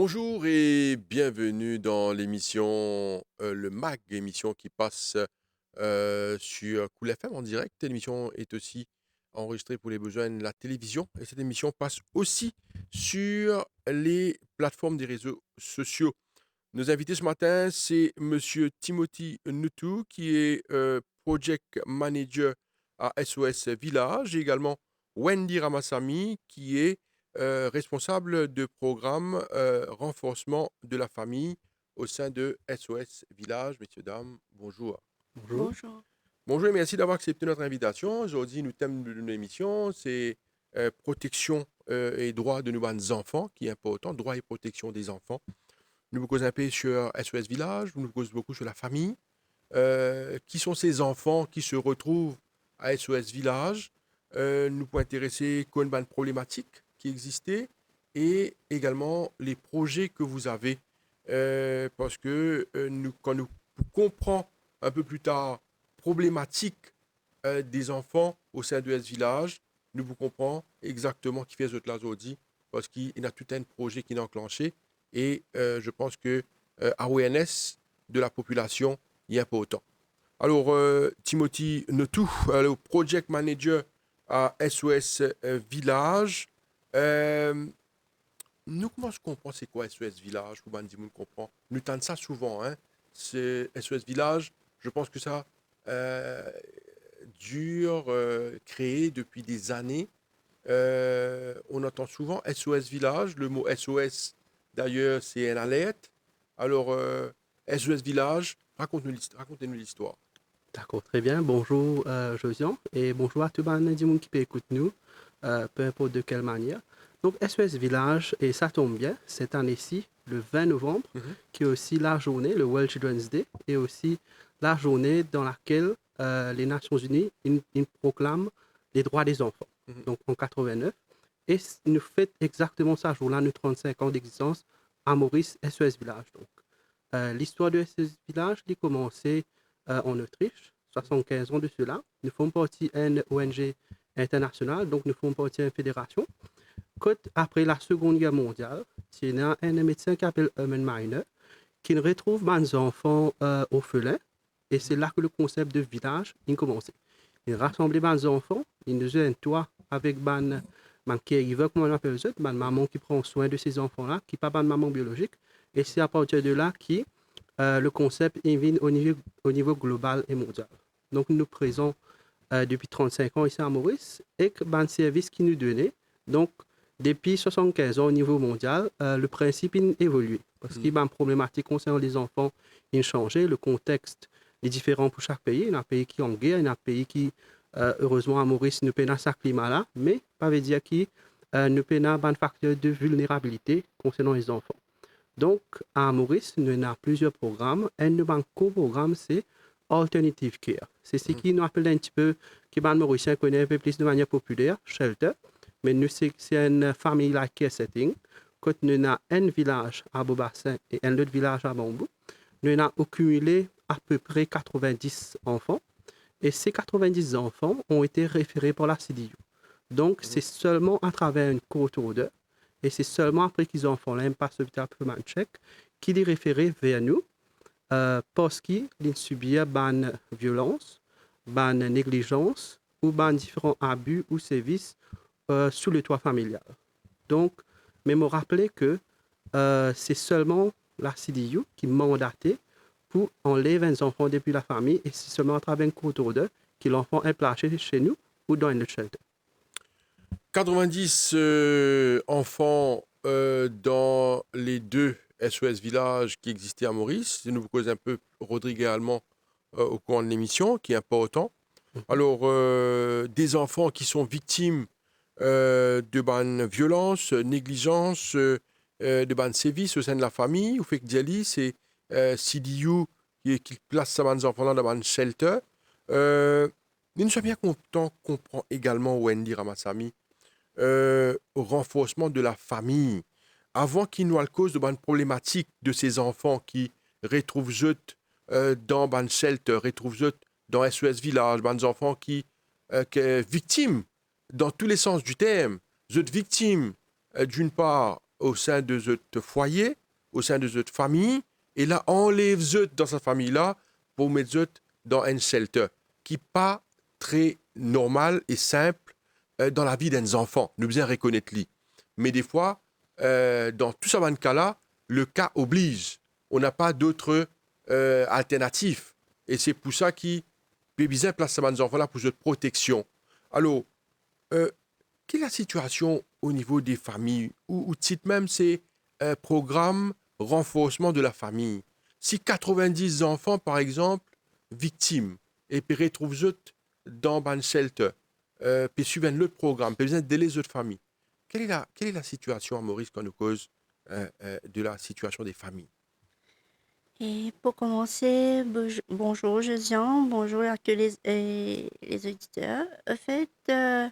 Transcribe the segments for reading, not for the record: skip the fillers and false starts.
Bonjour et bienvenue dans l'émission Le MAG, émission qui passe sur Cool FM en direct. L'émission est aussi enregistrée pour les besoins de la télévision et cette émission passe aussi sur les plateformes des réseaux sociaux. Nos invités ce matin, c'est Monsieur Timothy Nutu qui est Project Manager à SOS Village et également Wendy Ramasamy qui est responsable de programme renforcement de la famille au sein de SOS Village. Messieurs, dames, bonjour. Bonjour. Bonjour. Bonjour et merci d'avoir accepté notre invitation. Aujourd'hui, le thème de l'émission, c'est protection et droits de nos enfants, qui est important, droits et protection des enfants. Nous vous causons un peu sur SOS Village, nous vous causons beaucoup sur la famille. Qui sont ces enfants qui se retrouvent à SOS Village? Nous pouvons intéresser à une problématique qui existait et également les projets que vous avez. Parce que quand nous comprenons un peu plus tard problématique des enfants au sein de S Village, nous vous comprenons exactement qui fait ce là aujourd'hui parce qu'il y a tout un projet qui est enclenché et je pense que awareness de la population y est important. Alors, Timothy Notou, le project manager à SOS Village. Nous, comment je comprends c'est quoi SOS Village? Comment on comprend? Nous tentons ça souvent. Hein? C'est SOS Village, je pense que ça dure, créé depuis des années. On entend souvent SOS Village. Le mot SOS, d'ailleurs, c'est un alerte. Alors, SOS Village, racontez-nous l'histoire. D'accord, très bien. Bonjour, Josian, et bonjour à tout le monde qui peut écouter nous, peu importe de quelle manière. Donc, SOS Village, et ça tombe bien, cette année-ci, le 20 novembre, Mhm. qui est aussi la journée, le World Children's Day, et aussi la journée dans laquelle les Nations Unies ils proclament les droits des enfants, Mhm. donc en 89. Et nous fêtons exactement ça jour-là, nos 35 ans d'existence à Maurice, SOS Village. Donc, l'histoire de SOS Village a commencé en Autriche, 75 ans de cela. Nous faisons partie d'une ONG internationale, donc nous faisons partie d'une fédération. Après la Seconde Guerre mondiale, il y a un médecin qui s'appelle Hermann Miner qui retrouve des enfants orphelins et c'est là que le concept de village a commencé. Il rassemble les enfants, il nous a un toit avec des caregivers, comme on appelle ça, des mamans qui prend soin de ces enfants-là, qui ne pas de maman biologique. Et c'est à partir de là que le concept est venu au niveau global et mondial. Donc, nous présents depuis 35 ans ici à Maurice et que le service qui nous donnait. Donc, depuis 75 ans au niveau mondial, le principe a évolué. Parce qu'il y a une problématique concernant les enfants, il a changé. Le contexte est différent pour chaque pays. Il y a un pays qui est en guerre, il y a un pays qui, heureusement, à Maurice, nous peinons ce climat-là, mais ça veut dire qu'il nous peinons un facteur de vulnérabilité concernant les enfants. Donc, à Maurice, nous avons plusieurs programmes. Un de nos co-programmes, c'est Alternative Care. C'est ce qui nous appelle un petit peu, qui les Mauriciens connaissent un peu plus de manière populaire, shelter. Mais nous, c'est une family like care setting. Quand nous avons un village à Beaubassin et un autre village à Bambou, nous avons accumulé à peu près 90 enfants. Et ces 90 enfants ont été référés par la CDU. Donc, c'est seulement à travers une courte order et c'est seulement après qu'ils ont fait l'impasse performance check qu'ils les référés vers nous parce qu'ils subissent une violence, une négligence ou différents abus ou services sous le toit familial. Donc, mais me rappeler que c'est seulement la CDU qui mandaté pour enlever un enfant depuis la famille et c'est seulement à travers une courte order que l'enfant est placé chez nous ou dans une shelter. 90 enfants dans les deux SOS Villages qui existaient à Maurice. Nous vous cause un peu Rodrigue également au cours de l'émission, qui est important. Alors, des enfants qui sont victimes de bonnes violences, négligence, de bonnes sévices au sein de la famille, ou fait que Diali, c'est CDU qui place ces enfants-là dans un shelter. Mais nous sommes bien contents qu'on comprend également Wendy Ramasamy au renforcement de la famille, avant qu'il nous cause de bonnes problématiques de ces enfants qui retrouvent dans ban shelter, retrouvent dans SOS Village, des enfants qui victimes dans tous les sens du terme, victimes d'une part au sein de votre foyer, au sein de votre famille, et là, enlève eux dans cette famille-là pour mettre eux dans un shelter qui n'est pas très normal et simple dans la vie d'un enfant. Nous devons reconnaître lui. Mais des fois, dans tout ce cas-là, le cas oblige. On n'a pas d'autres alternatives. Et c'est pour ça qu'il peut bien placer ces enfants-là pour cette protection. Alors, quelle est la situation au niveau des familles ou titre même ces programmes renforcement de la famille? Si 90 enfants, par exemple, victimes, et puis retrouvent dans un shelter, puis suivent un autre programme, puis besoin d'aider les autres familles. Quelle est la situation à Maurice quand nous cause de la situation des familles? Et pour commencer, bonjour Josiane, bonjour à tous les auditeurs. En fait,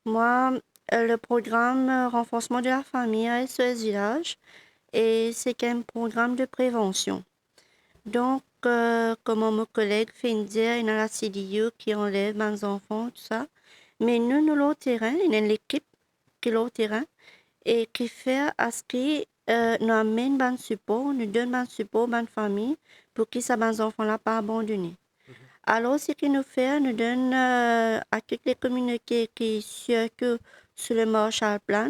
moi, le programme renforcement de la famille à SOS Village, et c'est un programme de prévention. Donc, comme mon collègue fait dire, il y a la CDU qui enlève les enfants, tout ça. Mais nous, le terrain, il y a l'équipe qui est au terrain et qui fait à ce que nous amène un support, nous donne un support à la famille pour que ces enfants-là pas abandonnés. Alors, ce que nous faisons, nous donne à toutes les communautés qui circulent sur le Marshall Plan,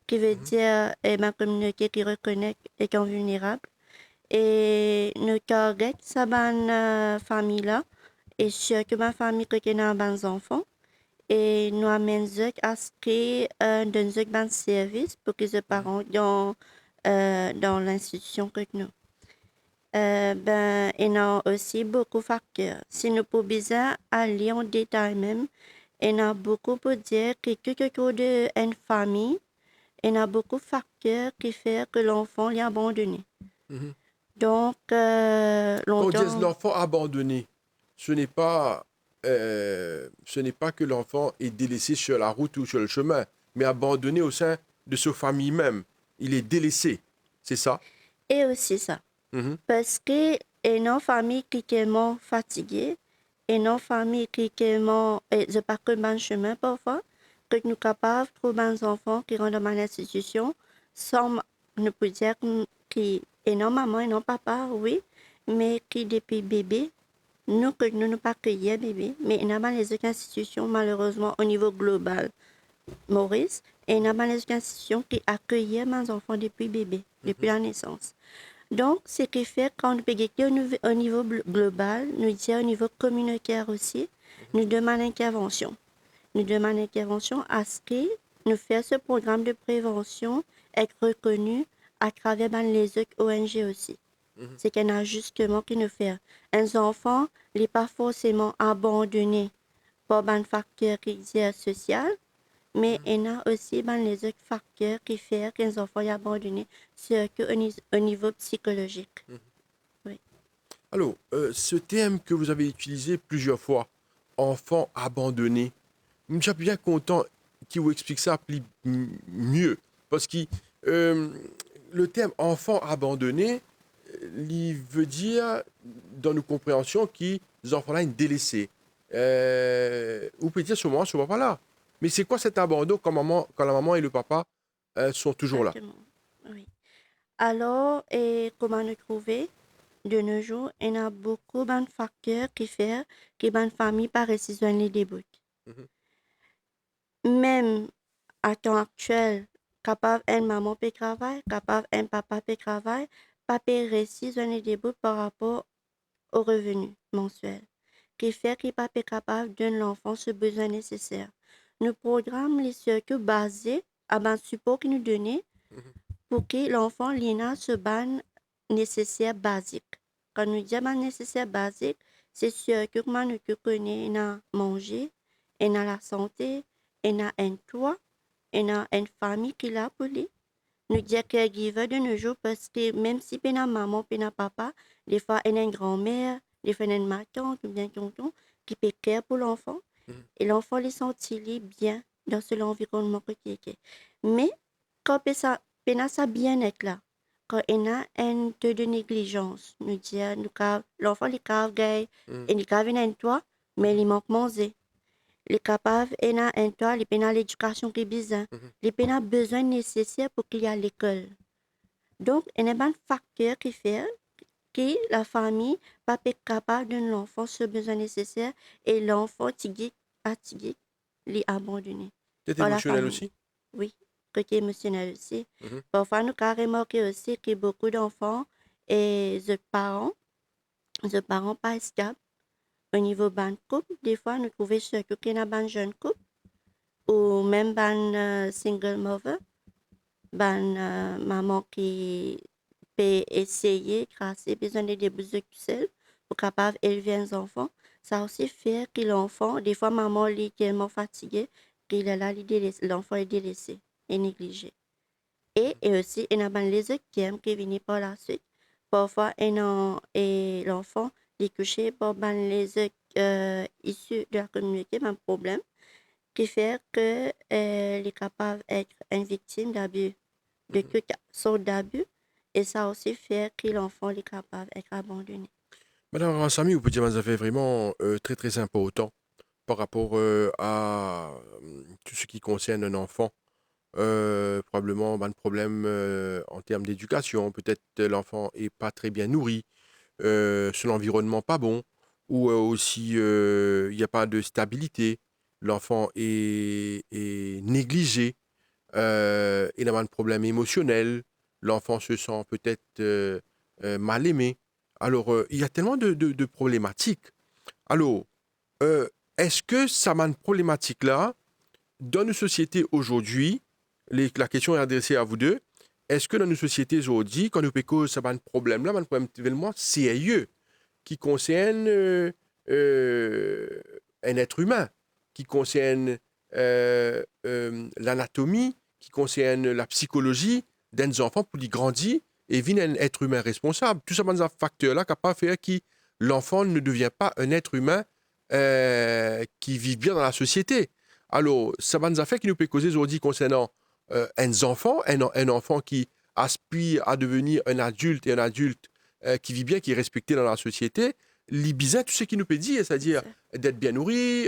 qui veut dire ma communauté qui reconnaît et qui est vulnérable. Et nous target ces familles-là et surtout ma famille qui a des enfants. Et nous amenons à ce que donne un service pour que les parents dans l'institution que nous. Il y a aussi beaucoup de facteurs. Si nous pouvons aller en détail même, il y a beaucoup pour dire que quelque chose d'une famille, il y a beaucoup de facteurs qui font que l'enfant est abandonné. Mhm. Donc, Quand on dit longtemps, l'enfant abandonné, ce n'est pas, ce n'est pas que l'enfant est délaissé sur la route ou sur le chemin, mais abandonné au sein de sa famille même. Il est délaissé, c'est ça? et aussi ça. Mhm. Parce que une famille qui est tellement fatiguée, une famille qui est tellement, je pas que bon chemin parfois, que nous sommes capables de trouver des enfants qui rentrent dans l'institution sans nous peut dire qui et non maman et non papa, oui, mais qui depuis bébé, nous que nous ne pas accueillir bébé, mais il y a les autres institutions malheureusement au niveau global, Maurice, et il y a les autres institutions qui accueillent mes enfants depuis bébé, depuis la naissance. Donc, ce qui fait quand nous payons au niveau global, nous disons au niveau communautaire aussi, nous demandons intervention. Nous demandons intervention à ce que nous fassions ce programme de prévention être reconnu à travers les autres ONG aussi. C'est un ajustement que nous faisons. Un enfant n'est pas forcément abandonné par un facteur qui est social, mais il y a aussi les autres facteurs qui font qu'un enfant est abandonné, surtout au niveau psychologique. Oui. Alors, ce terme que vous avez utilisé plusieurs fois, enfant abandonné, je suis bien content qu'il vous explique ça mieux. Parce que le terme enfant abandonné, il veut dire, dans nos compréhensions, que les enfants-là sont délaissés. Ou peut dire ce papa-là. Mais c'est quoi cet abandon quand la maman et le papa sont toujours là? Exactement. Oui. Alors, et comment nous trouver? De nos jours, il y a beaucoup de facteurs qui font que les familles pas réussissent à les débrouiller. Mhm. Même à temps actuel, capable un maman peut travailler, capable un papa peut travailler, pas peut réussir à les débrouiller par rapport aux revenus mensuels, qui fait qu'il pas capable de donner l'enfant ce besoin nécessaire. Nos programmes les circuits basés à un support qui nous donnait Mhm. pour que l'enfant l'ina ce ban nécessaire basique. Quand nous disons nécessaire basique, c'est sûr que comment nous connaissons na manger, et na la santé, et na un toit, et na une famille qui l'a pour lui. Nous disons caregiver de nos jours parce que même si pena maman, pena papa, des fois il y a une grand-mère, des fois il y a une tante ou bien tonton qui peut care pour l'enfant. Mhm. Et l'enfant les sentit bien dans ce environnement qui est. Mais quand pena ça bien-être là, quand il y a un taux de négligence, nous disons, l'enfant il est gay, Mhm. il est un toit, mais il manque manger. les capables et un toit, les pénales l'éducation qui besoin, les pénales besoin nécessaires pour qu'il y ait à l'école. Donc, il y a un facteur qui fait que la famille pas être capable de donner l'enfant ce besoin nécessaire et l'enfant fatigué, l'abandonner. Peut-être Par la émotionnel famille. aussi. Oui, côté émotionnel aussi. Mhm. Parfois, nous avons remarqué aussi que beaucoup d'enfants et de parents pas stables au niveau de couple. Des fois, nous trouvons surtout qu'il y a un jeune couple ou même un single mother, maman qui peut essayer, grâce à besoin de déboucher tout seul pour capable élever un enfant. Ça aussi fait que l'enfant, des fois, maman est tellement fatiguée qu'il est là, l'enfant est délaissé et négligé. Et aussi, il y a les autres qui viennent par la suite. Parfois, et l'enfant est couché par les autres issus de la communauté, un problème qui fait qu'il est capable d'être une victime d'abus, de toute sorte d'abus. Et ça aussi fait que l'enfant est capable d'être abandonné. Madame Ransami, vous pouvez dire que ça fait vraiment très très important par rapport à tout ce qui concerne un enfant. Probablement un problème en termes d'éducation. Peut-être l'enfant est pas très bien nourri, son environnement pas bon, ou aussi il n'y a pas de stabilité. L'enfant est négligé, il a un problème émotionnel. L'enfant se sent peut-être mal aimé. Alors, il y a tellement de problématiques. Alors, euh, est-ce que ça m'a une problématique-là dans nos sociétés aujourd'hui, la question est adressée à vous deux, est-ce que dans nos sociétés aujourd'hui, quand nous pécons ça un problème-là, un problème tellement sérieux qui concerne un être humain, qui concerne l'anatomie, qui concerne la psychologie d'un enfant pour lui grandir et vient un être humain responsable. Tout ça, c'est un facteur-là qui n'a pas fait que l'enfant ne devient pas un être humain qui vit bien dans la société. Alors, ça va nous faire qui nous peut causer aujourd'hui concernant un enfant qui aspire à devenir un adulte et un adulte qui vit bien, qui est respecté dans la société. L'Ibiza, tout ce qui nous peut dire, c'est-à-dire d'être bien nourri,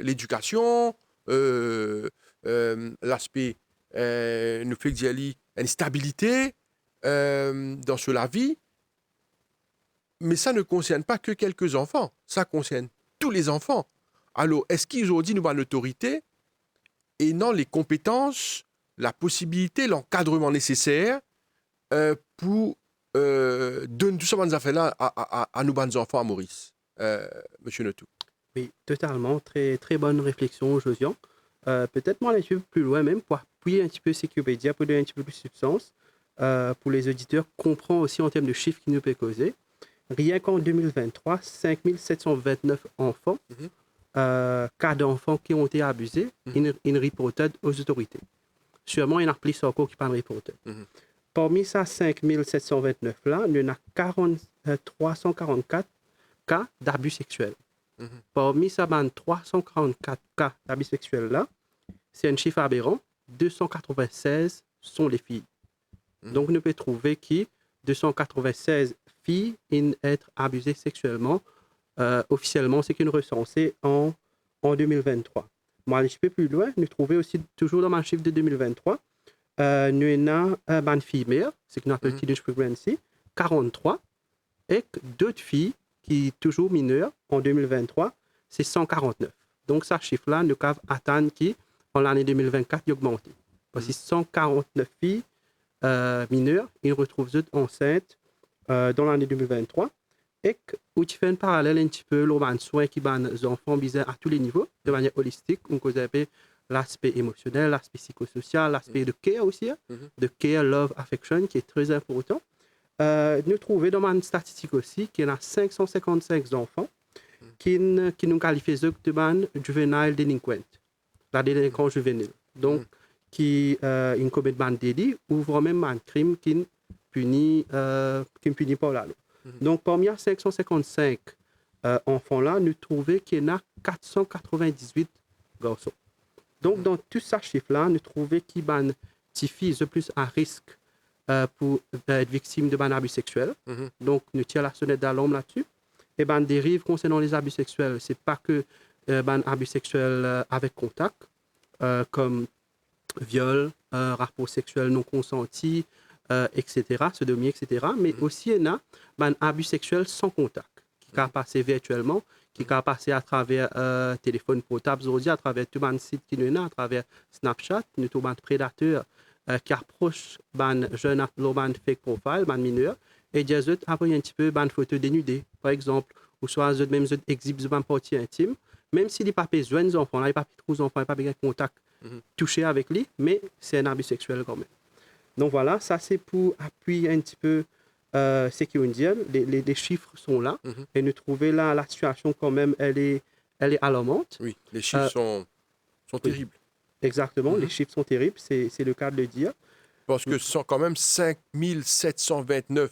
l'éducation, l'aspect, nous fait dire une stabilité dans la vie. Mais ça ne concerne pas que quelques enfants, ça concerne tous les enfants. Alors, est-ce qu'aujourd'hui, nous avons l'autorité et non les compétences, la possibilité, l'encadrement nécessaire pour donner tout ça, ces affaires-là à nos bonnes enfants à Maurice, Monsieur Notou? Oui, totalement. Très, très bonne réflexion, Josian. Peut-être moi, aller un petit peu plus loin même, pour appuyer un petit peu Cyclopédia, pour donner un petit peu plus de substance, pour les auditeurs, comprend aussi en termes de chiffres qui nous peut causer. Rien qu'en 2023, 5729 enfants, cas d'enfants qui ont été abusés, in reported aux autorités. Sûrement, il y en a plus encore qui ne sont pas reported. Parmi ces 5729 là, il y en a 344 cas d'abus sexuels. Parmi ces 344 cas d'abus sexuels là, c'est un chiffre aberrant, 296 sont les filles. Donc, on peut trouver que 296 filles être abusées sexuellement, officiellement, c'est qu'une recensée en 2023. Moi, un petit peu plus loin, nous trouvons aussi, toujours dans mon chiffre de 2023, nous avons une fille mère, c'est qu'on appelle teenage pregnancy, 43, et d'autres filles qui sont toujours mineures en 2023, c'est 149. Donc, ce chiffre-là, nous avons atteint qui, en l'année 2024, il a augmenté. Parce que 149 filles mineures, ils retrouvent eux enceintes dans l'année 2023. Et où tu fais un parallèle un petit peu, l'homme soin qui bat les enfants bizarres à tous les niveaux, de manière holistique, on appelle l'aspect émotionnel, l'aspect psychosocial, l'aspect de care aussi, de care, love, affection, qui est très important. Nous trouvons dans une statistique aussi qu'il y en a 555 enfants qui nous qualifient de juvenile delinquent, la délinquance juvénile. Donc, qui une commet un délit ou vraiment un crime qui ne punit pas la loi. Donc, parmi les 555 enfants-là, nous trouvons qu'il y en a 498 garçons. Donc, dans tout ce chiffre-là, nous trouvons qu'il y a des petites filles de plus à risque pour être victimes de abus sexuels. Donc, nous tirons la sonnette d'alarme là-dessus. Et ben, dérive concernant les abus sexuels, ce n'est pas que ben, abus sexuels avec contact, comme viol, rapport sexuel non consenti, etc., sodomie, etc. Mais aussi, il y en a ben, abus sexuels sans contact, qui peuvent passer virtuellement, qui peuvent passer à travers téléphone portable, aujourd'hui, à travers tout le site qui nous a, à travers Snapchat, nous avons des prédateurs qui approchent ben jeunes, ben fake profile, ben mineurs, et des autres après un petit peu ben photos dénudées, par exemple, ou soit eux même exhibent ben partie intime, même s'il n'est pas besoin des enfants, là, il n'est pas trop enfants, il n'est pas besoin de contact touché avec lui, mais c'est un abus sexuel quand même. Donc voilà, ça c'est pour appuyer un petit peu ce qu'on dit. Les chiffres sont là et nous trouver là la situation quand même, elle est alarmante. Oui, les chiffres sont Oui, terribles. exactement, les chiffres sont terribles, c'est le cas de le dire. Parce que ce sont quand même 5729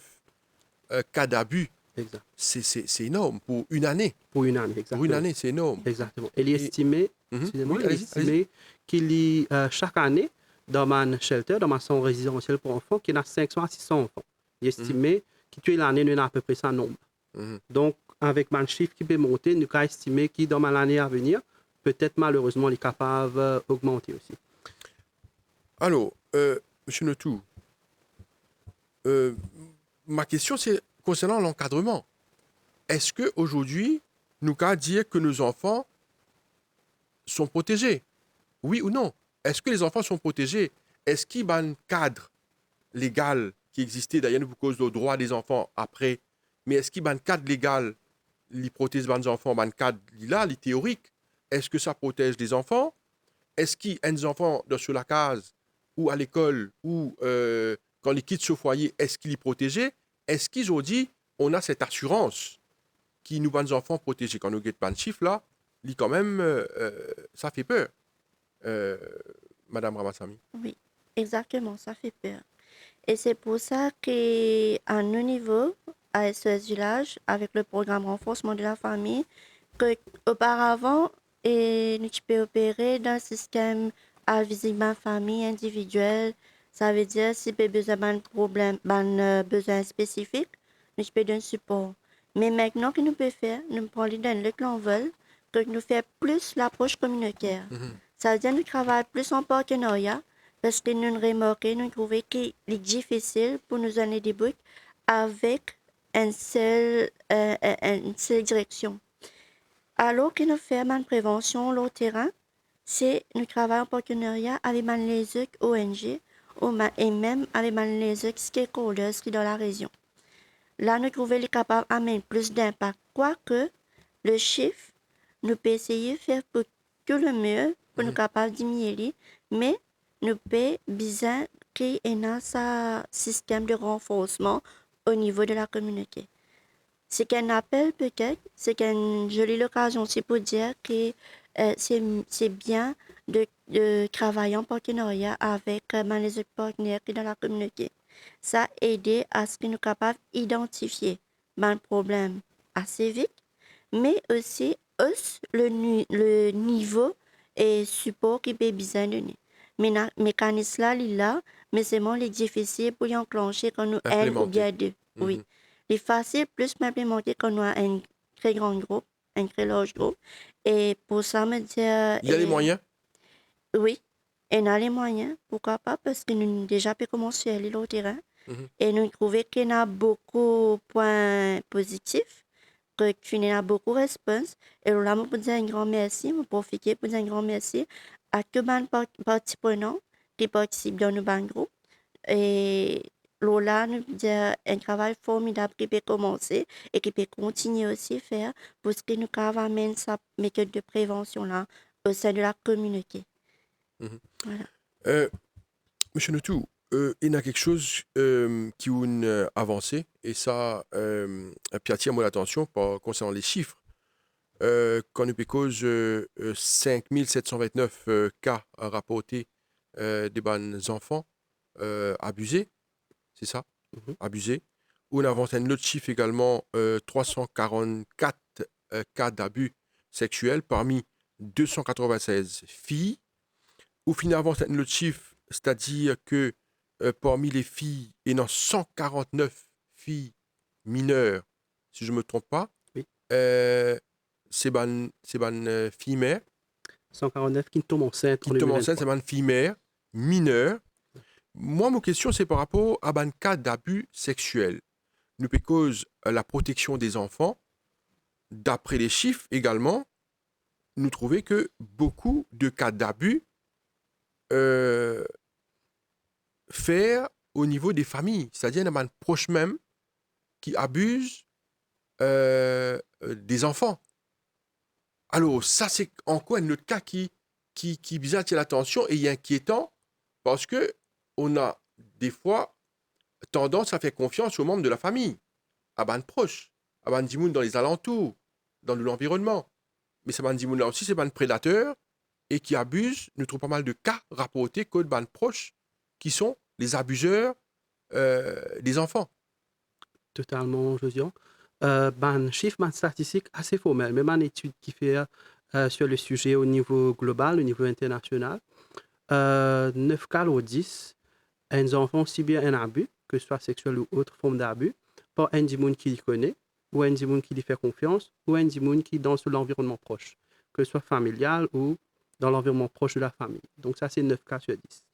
cas d'abus. Exact. C'est énorme pour une année. Pour une année, exactement. Pour une année, c'est énorme. Exactement. Il est estimé, excusez-moi, Oui, il est allez-y, estimé qu'il y a chaque année, dans ma shelter, dans ma centre résidentiel pour enfants, qu'il y a 500 à 600 enfants. Il est estimé que toute l'année, nous avons à peu près ça nombre. Donc, avec un chiffre qui peut monter, nous avons estimé que dans l'année à venir, peut-être malheureusement, il est capable d'augmenter aussi. Alors, M. Notou, ma question, c'est concernant l'encadrement. Est-ce qu'aujourd'hui, nous pouvons dire que nos enfants sont protégés? Oui ou non? Est-ce que les enfants sont protégés? Est-ce qu'il y a un cadre légal qui existait, d'ailleurs, pour cause des droits des enfants après, mais est-ce qu'il y a un cadre légal qui protège les enfants, un cadre là, théorique? Est-ce que ça protège les enfants? Est-ce qu'il y a des enfants sur la case ou à l'école ou quand ils quittent ce foyer, est-ce qu'il est protégé? Est-ce qu'aujourd'hui, on a cette assurance qui nous va nos enfants protégés? Quand nous guettons pas de chiffres là, quand même, ça fait peur. Madame Ramassami. Oui, exactement, ça fait peur. Et c'est pour ça qu'à nos niveaux, à SOS Village, avec le programme renforcement de la famille, que auparavant, nous pouvons opérer dans le système à visite famille individuelle. Ça veut dire si vous avez besoin d'un problème, d'un besoin spécifique, nous pouvons donner support. Mais maintenant, que nous pouvons faire, nous prenons dans le clan veut, que nous faisons plus l'approche communautaire. Ça veut dire que nous travaillons plus en partenariat parce que nous remarquons, nous trouvons qu'il est difficile pour nous donner des buts avec une seule direction. Alors que nous faisons une prévention sur le terrain, c'est nous travaillons en partenariat avec les autres ONG et même avec les autres stakeholders qui sont dans la région. Là, nous trouvons les capables d'amener plus d'impact. Quoique, le chiffre, nous pouvons essayer de faire pour tout le mieux pour nous capables de diminuer, mais nous pouvons bien créer un système de renforcement au niveau de la communauté. Ce qu'on appelle peut-être, c'est une jolie occasion aussi pour dire que c'est bien de travailler en partenariat avec les autres partenaires qui sont dans la communauté. Ça aide à ce que nous sommes capables d'identifier le problème assez vite, mais aussi le niveau et support qui peut besoin donner. Mais le mécanisme là, il est là, mais c'est vraiment difficile pour y enclencher quand nous un ou bien deux. Oui. C'est facile plus m'implémenter quand on a un très grand groupe, un très large groupe. Et pour ça, me dire... Il y a les moyens? Oui, on a les moyens. Pourquoi pas? Parce que nous avons déjà pu commencer à aller au terrain. Et nous trouvons qu'il y a beaucoup de points positifs, qu'il y a beaucoup de réponses. Et là, je peux dire un grand merci, je profite pour dire un grand merci à tous les parties prenantes qui participent dans nos groupes. Et Lola nous dit un travail formidable qui peut commencer et qui peut continuer aussi à faire pour ce que nous avons amené sa méthode de prévention là au sein de la communauté. Voilà. Monsieur Notou, il y a quelque chose qui a une avancée et ça puis attire mon attention concernant les chiffres. Quand nous cause 5729 cas rapportés des bonnes enfants abusés, c'est ça? Abusés. On avance un autre chiffre également, 344 cas d'abus sexuels parmi 296 filles. Ou finalement, un autre chiffre, c'est-à-dire que parmi les filles, il y en a 149 filles mineures, si je ne me trompe pas. Oui. c'est ban fille mère 149 qui tombe enceinte qui en tombe enceinte, 2023. c'est ban fille mère mineure. Moi, ma question, c'est par rapport à ban cas d'abus sexuels. Nous cause la protection des enfants. D'après les chiffres également, nous trouvons que beaucoup de cas d'abus euh, faire au niveau des familles, c'est-à-dire des proches même qui abusent des enfants. Alors, ça, c'est encore un autre cas qui vise à attirer l'attention et est inquiétant parce que on a des fois tendance à faire confiance aux membres de la famille, à ban proches, à ban dimoun dans les alentours, dans l'environnement. Mais ces ban dimoun là aussi, c'est ban prédateurs et qui abusent. Nous trouvons pas mal de cas rapportés que de ban proches qui sont les abuseurs des enfants. Totalement, Josian. Ben, chiffre, ben, statistique assez formel, même une étude qui fait sur le sujet au niveau global, au niveau international. 9 cas ou 10, un enfant subit un abus, que ce soit sexuel ou autre forme d'abus, par un dimoun qui le connaît, ou un dimoun qui lui fait confiance, ou un dimoun qui est dans l'environnement proche, que ce soit familial ou dans l'environnement proche de la famille. Donc ça, c'est 9 cas sur 10.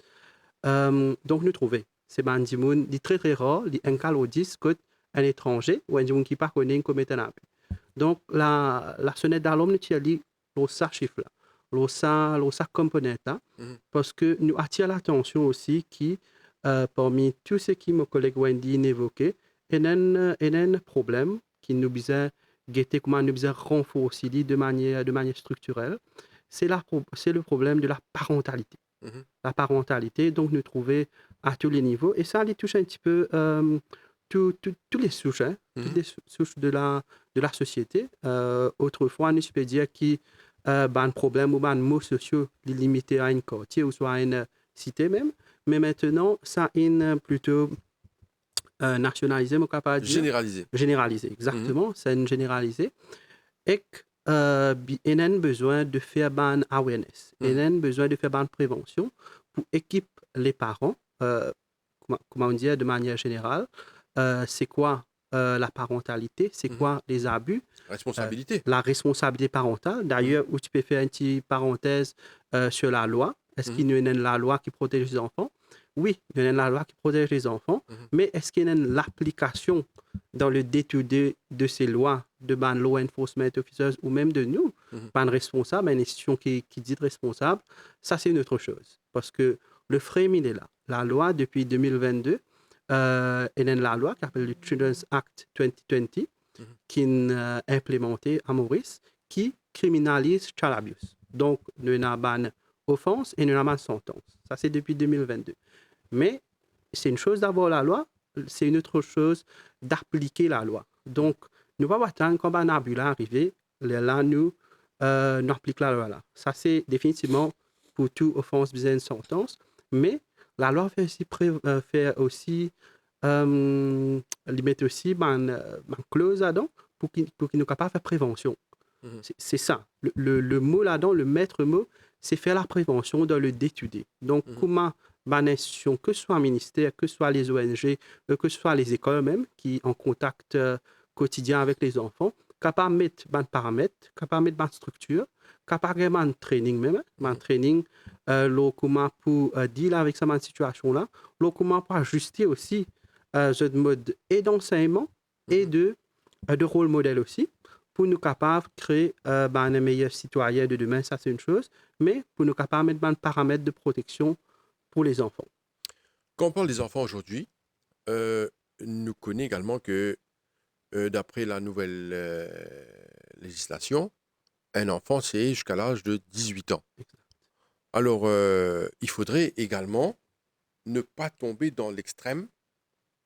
Donc nous trouvons, c'est un dimoun, il est très très rare, il un cas ou 10, que un étranger ou un dimoun qui ne connaît pas commet un abus. Donc la sonnette d'alarme, nous tient ça chiffre là, ça componente là, parce que nous attire l'attention aussi qui, parmi tous ce que mon collègue Wendy évoquait, il y a un problème qui nous besoin guetter, comment nous besoin renforcer de manière structurelle, c'est le problème de la parentalité. La parentalité, donc nous trouver à tous les niveaux, et ça, il touche un petit peu tous les souches, hein, toutes les souches de la société. Autrefois, on peut dire qu'il un problème ou un mots sociaux limité à un quartier ou soit à une cité même, mais maintenant, ça est plutôt nationalisé, mon capable de dire. Généralisé. Généralisé, exactement, c'est une généralisé. Et il a besoin de faire une awareness, il a besoin de faire une prévention pour équiper les parents, comment on dit de manière générale, c'est quoi la parentalité, c'est quoi les abus, Responsabilité. la responsabilité parentale. D'ailleurs, où tu peux faire une petite parenthèse sur la loi. Est-ce qu'il y a la loi qui protège les enfants? Oui, il y a la loi qui protège les enfants, mais est-ce qu'il y a l'application dans le day-to-day de ces lois, de ban law enforcement officers ou même de nous, ban responsable, une institution qui dit responsable? Ça, c'est une autre chose. Parce que le frame, il est là. La loi, depuis 2022, il y a la loi qui s'appelle le Children's Act 2020, qui est implémentée à Maurice, qui criminalise child abuse. Donc, nous avons ban offense et nous avons sentence. Ça, c'est depuis 2022. Mais c'est une chose d'avoir la loi, c'est une autre chose d'appliquer la loi. Donc, nous ne pouvons pas attendre quand un abus là arrive, là, nous appliquons la loi là. Ça, c'est définitivement pour toute offense besoin de sentence. Mais la loi fait aussi limite aussi une clause là-dedans pour qu'il nous capable de faire prévention. C'est ça. Le mot là-dedans, le maître mot, c'est faire la prévention dans le day-to-day. Donc, comment une institution, que ce soit un ministère, que ce soit les ONG, que ce soit les écoles même, qui sont en contact quotidien avec les enfants, capable de mettre des paramètres, capable de mettre une structure, capable de mettre un training même, un training, comment pour dealer avec cette situation-là, comment pour ajuster aussi ce mode et d'enseignement et de rôle modèle aussi, pour nous capables de créer un meilleur citoyen de demain, ça c'est une chose, mais pour nous capables de mettre un paramètre de protection pour les enfants. Quand on parle des enfants aujourd'hui, nous connaissons également que d'après la nouvelle législation, un enfant c'est jusqu'à l'âge de 18 ans. Alors, il faudrait également ne pas tomber dans l'extrême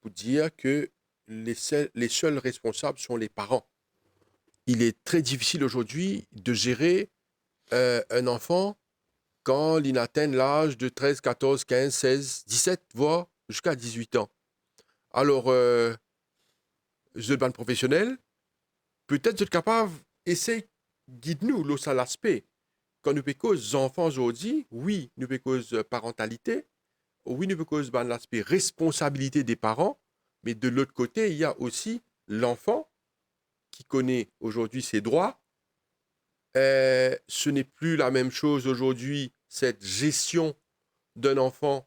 pour dire que les seuls responsables sont les parents. Il est très difficile aujourd'hui de gérer un enfant quand il atteint l'âge de 13, 14, 15, 16, 17, voire jusqu'à 18 ans. Alors, je suis professionnel, peut-être je suis capable, essaye, guide-nous, là, ça l'aspect. Quand nous pécons enfants aujourd'hui, oui, nous pécons parentalité, oui, nous pécons l'aspect responsabilité des parents, mais de l'autre côté, il y a aussi l'enfant qui connaît aujourd'hui ses droits Ce n'est plus la même chose aujourd'hui, cette gestion d'un enfant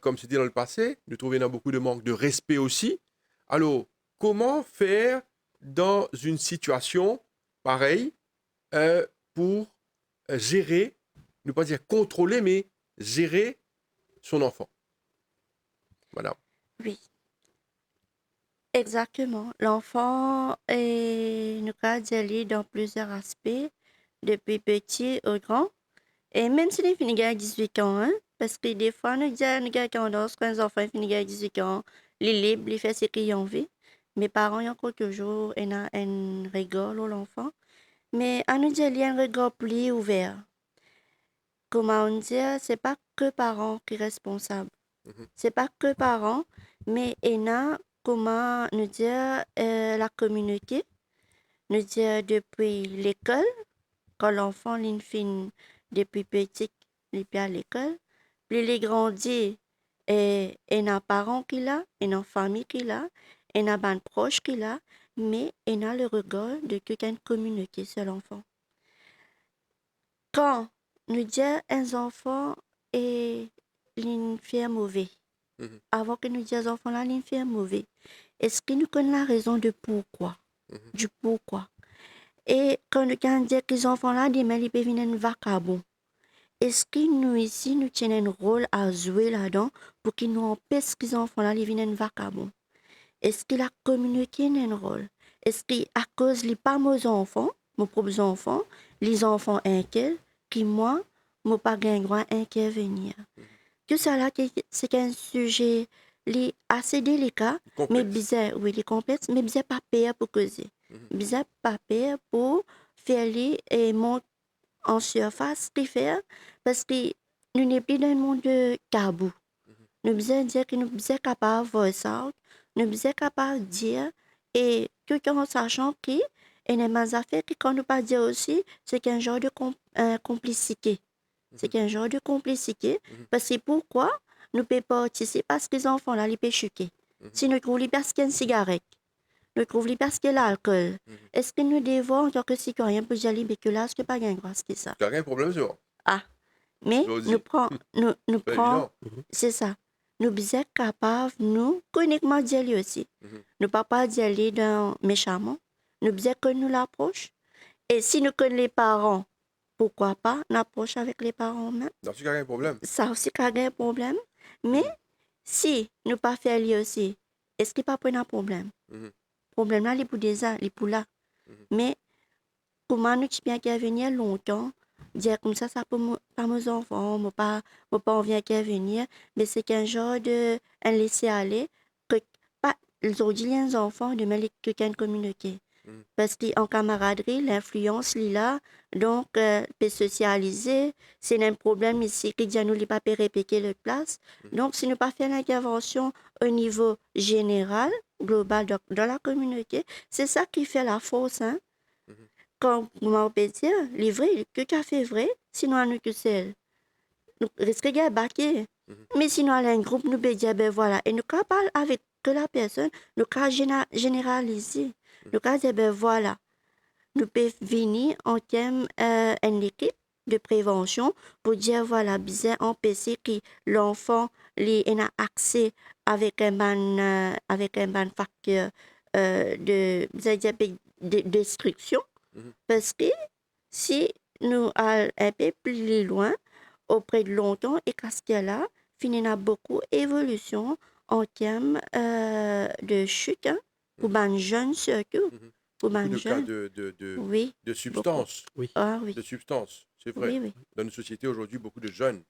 comme c'était dans le passé. Nous trouvons beaucoup de manque de respect aussi. Alors, comment faire dans une situation pareille pour gérer, ne pas dire contrôler, mais gérer son enfant? Madame. Oui, exactement. L'enfant nous cas d'y aller dans plusieurs aspects, depuis petit au grand. Et même si les filles ont 18 ans, hein, parce que des fois, nous disons tendance, quand les enfants finissent à 18 ans, les libres, les faire ce qu'ils ont envie. Mes parents, ils ont encore toujours un regard sur l'enfant. Mais à nous dire, il y a un regard plus ouvert. Comment on dit, c'est pas que parents qui sont responsables. Mhm. C'est pas que parents, mais il y a, comment nous dire, la communauté. Nous dire depuis l'école, quand l'enfant il fin depuis petit, il est à l'école, puis il grandit et il a parents qu'il a, il a famille qu'il a, il a ban proche qu'il a, mais il a le regard de quelqu'un de communauté sur l'enfant. Quand nous disons un enfant est une fille mauvais, Mhm. avant que nous disions enfant là une fille mauvais, est-ce que nous connaissons la raison de pourquoi, Mhm. du pourquoi? Et quand nous disons que les enfants là, demain, ils peuvent venir vacabon. Est-ce que nous ici, nous tenons un rôle à jouer là-dedans pour qu'ils nous empêchent que les enfants là, ils viennent vacabon? Est-ce que la communauté a un rôle? Est-ce qu'à cause des pas mes enfants, mes propres enfants, les enfants inquiets, qui moi, moi pas gain droit inquiet venir? Tout ça là, c'est un sujet assez délicat, mais Complexe. bizarre, oui, il est complexe, mais bizarre pas pire pour causer. Mhm. Bizarre pas pire pour faire les et monter en surface, ce qu'il fait, parce que nous n'est plus dans un monde de tabou. Nous sommes dire que nous sommes capables de voir ça, nous sommes capables de dire, et tout en sachant que, et les mêmes affaires que quand nous pas dire aussi, c'est qu'un genre de complicité. C'est qu'un genre de complicité, Mhm. parce que pourquoi nous ne pouvons pas participer parce que les enfants là, ils peuvent chuter. Mhm. Si nous trouvons parce qu'il y a une cigarette, nous trouvons parce qu'il y a l'alcool, Mhm. est-ce que nous devons, en tant que citoyens, pour dire que là, ce n'est pas un grâce que ça? Tu n'as un problème, c'est bon. Ah, mais Vas-y. nous prenons, nous C'est prenons, évident. c'est ça. Nous sommes capables, nous, uniquement d'y aller aussi. Mhm. Nous ne pouvons pas d'y aller dans méchamment. Nous sommes que nous l'approche. Et si nous connaissons les parents, pourquoi pas, nous approche avec les parents même. Dans ce cas, il y a un problème. Ça aussi, il y a un problème. Mais si nous pas faire lui aussi, est-ce qu'il n'y a pas un problème? Mhm. Le problème là, il est pour déjà, il est pour là. Mhm. Mais comment nous bien qu'à venir longtemps, dire comme ça peut pas mes enfants, moi pas envie qu'à venir, mais c'est qu'un genre de un laisser aller que pas aujourd'hui les enfants de mêler que qu'un communiquer. Mhm. Parce qu'en camaraderie, l'influence est là, donc peut socialiser, c'est un problème ici que nous ne pas répéter le place. Donc si nous pas faire l'intervention au niveau général, global dans la communauté, c'est ça qui fait la force, hein. Mhm. Quand on peut dire, les vrais, que tu as fait vrai, sinon à nous que seul. Nous risquons de baquer. Mhm. Mais sinon, à un groupe, nous peut dire, ben voilà. Et nous ne parler avec que la personne, nous pouvons généraliser. Nous pouvons dire, ben voilà. Nous pouvons venir en termes une équipe de prévention pour dire, voilà, bien empêcher que l'enfant ait accès avec un ban facteur de destruction. Mhm. Parce que si nous allons un peu plus loin, auprès de longtemps, et qu'à ce là il y a beaucoup d'évolution en termes de chute, hein, pour les jeunes surtout. Mhm. Pour Beaucoup les de cas jeunes, oui, de beaucoup. substances. Oui. Ah oui, De substances, c'est vrai. oui, oui. Dans notre société aujourd'hui, beaucoup de jeunes,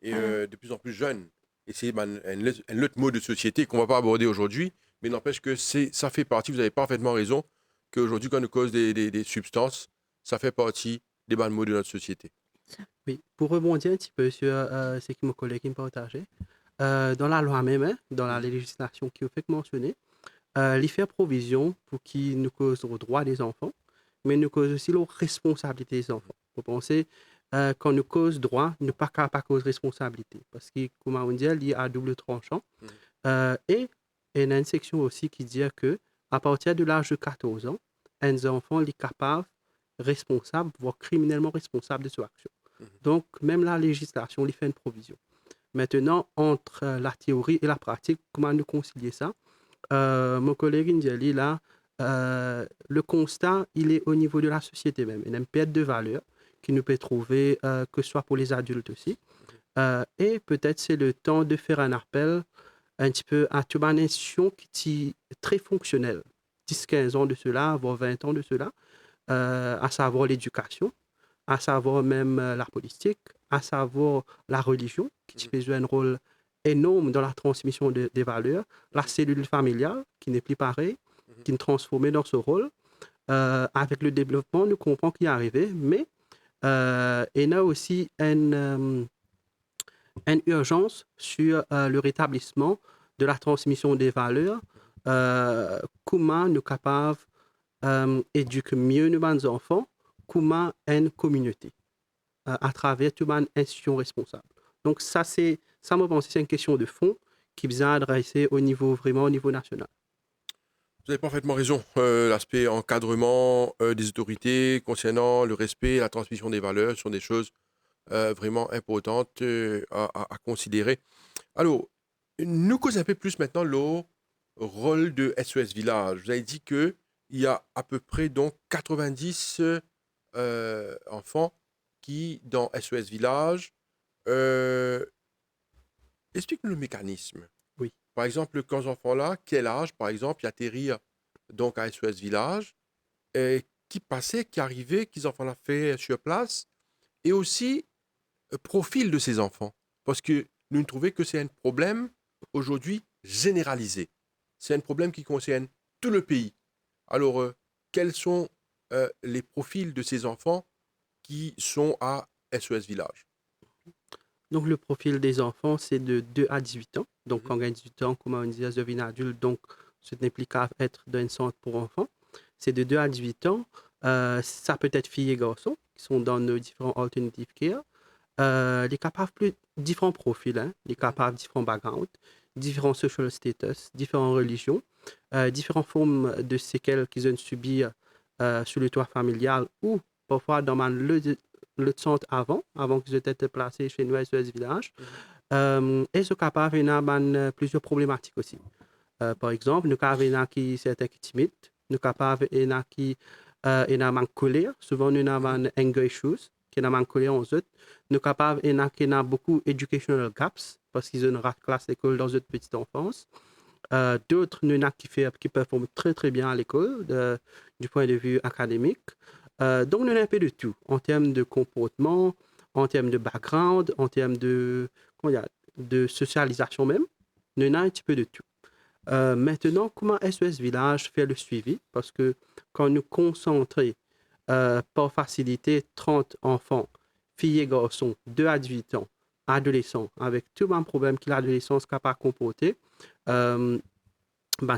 et Ah. de plus en plus jeunes. Et c'est un autre mot de société qu'on ne va pas aborder aujourd'hui, mais n'empêche que ça fait partie, vous avez parfaitement raison, qu'aujourd'hui, quand on cause des substances, ça fait partie des bons mots de notre société. Oui, pour rebondir un petit peu sur ce que mon collègue me partageait, dans la loi même, hein, dans la Mhm. législation qui est fait mentionner, il fait provision pour qu'il nous cause aux droits des enfants, mais nous cause aussi aux responsabilités des enfants. Vous pensez, quand nous cause droit, nous pas qu'à pas cause responsabilité, parce que, comme on dit, il y a à double tranchant. Mhm. Et il y a une section aussi qui dit que à partir de l'âge de 14 ans, un enfant est capable responsable, voire criminellement responsable de cette action. Donc, même la législation lui fait une provision. Maintenant, entre la théorie et la pratique, comment nous concilier ça? Mon collègue Indiali, là, le constat, il est au niveau de la société même. Il y a une perte de valeur qui nous peut trouver, que ce soit pour les adultes aussi. Et peut-être c'est le temps de faire un appel un petit peu à toute une institution qui est très fonctionnelle. 10-15 ans de cela, voire 20 ans de cela, à savoir l'éducation, à savoir même la politique, à savoir la religion, qui joue un rôle énorme dans la transmission des valeurs, la cellule familiale, qui n'est plus pareille, qui est transformée dans ce rôle. Avec le développement, nous comprenons qu'il est arrivé, mais il y a aussi une urgence sur le rétablissement de la transmission des valeurs, comment nous sommes capables d'éduquer mieux nos enfants, comment une communauté, à travers toute une institution responsable. Donc ça, me pense, c'est une question de fond qui vient adresser vraiment au niveau national. Vous avez parfaitement raison. L'aspect encadrement des autorités concernant le respect et la transmission des valeurs sont des choses vraiment importantes à considérer. Alors, nous causons un peu plus maintenant le rôle de SOS Village. Vous avez dit qu'il y a à peu près donc 90 enfants qui, dans SOS Village, explique-nous le mécanisme. Oui. Par exemple, quand ces enfants-là, quel âge, par exemple, ils atterrirent donc à SOS Village, qui passaient, qui arrivaient, qu'ils enfants-là fait sur place, et aussi profil de ces enfants. Parce que nous trouvons que c'est un problème aujourd'hui généralisé. C'est un problème qui concerne tout le pays. Alors, quels sont les profils de ces enfants qui sont à SOS Village? Donc, le profil des enfants, c'est de 2 à 18 ans. Donc, quand on a 18 ans, comme on dit, ça devient adulte, donc ce n'est qu'à être dans un centre pour enfants. C'est de 2 à 18 ans. Ça peut être filles et garçons qui sont dans nos différents alternative care. Les capables plus différents profils, hein, les capables différents backgrounds, différents social status, différentes religions, différentes formes de séquelles qu'ils ont subies sur le toit familial ou parfois dans le centre avant qu'ils aient été placés chez nous à SOS Village. Et sont capables d'avoir plusieurs problématiques aussi. Par exemple, nous avons qui sont timides, nous avons qui ont colère, souvent nous avons anger issues, qui ont colère en eux. Nous avons qui ont beaucoup educational gaps, parce qu'ils ont une rate classe d'école dans notre petite enfance. D'autres, nous avons qui performent très très bien à l'école, du point de vue académique. Donc, nous avons un peu de tout, en termes de comportement, en termes de background, en termes de socialisation même. Nous avons un petit peu de tout. Maintenant, comment SOS Village fait le suivi? Parce que quand nous concentrons par facilité 30 enfants, filles et garçons, 2 à 18 ans, adolescents, avec tout un problème que l'adolescence est capable de comporter,